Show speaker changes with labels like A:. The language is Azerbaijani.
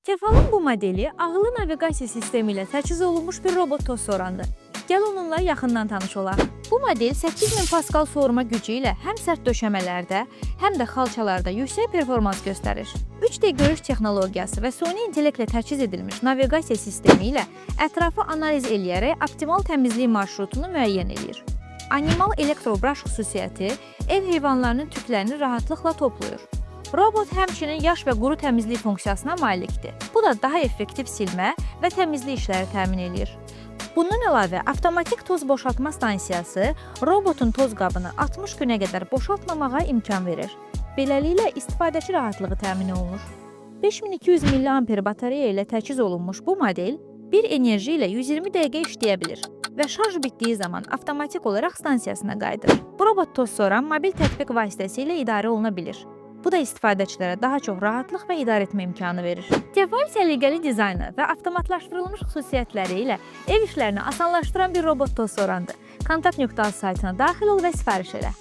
A: Tefalın bu modeli ağıllı naviqasiya sistemi ilə təchiz olunmuş bir robot toz sorandır. Gəl onunla yaxından tanış olaq. Bu model 8000 Pascal soğurma gücü ilə həm sərt döşəmələrdə, həm də xalçalarda yüksək performans göstərir. 3D görüş texnologiyası və süni intellektlə təchiz edilmiş naviqasiya sistemi ilə ətrafı analiz eləyərək optimal təmizlik marşrutunu müəyyən edir. Animal elektrobrush xüsusiyyəti ev heyvanlarının tüklərini rahatlıqla toplayır. Robot həmçinin yaş və quru təmizlik funksiyasına malikdir. Bu da daha effektiv silmə və təmizlik işləri təmin edir. Bundan əlavə, avtomatik toz boşaltma stansiyası robotun toz qabını 60 günə qədər boşaltmamağa imkan verir. Beləliklə, istifadəçi rahatlığı təmin olunur. 5200 mAh batareya ilə təchiz olunmuş bu model bir enerji ilə 120 dəqiqə işləyə bilir və şarj bitdiyi zaman avtomatik olaraq stansiyasına qayıdır. Bu robot toz soran mobil tətbiq vasitəsilə idarə oluna bilir. Bu da istifadəçilərə daha çox rahatlıq və idarə etmə imkanı verir. Tefal səliqəli dizaynı və avtomatlaşdırılmış xüsusiyyətləri ilə ev işlərini asanlaşdıran bir robot toz sorandır. Kontakt.az saytına daxil ol və sifariş elə.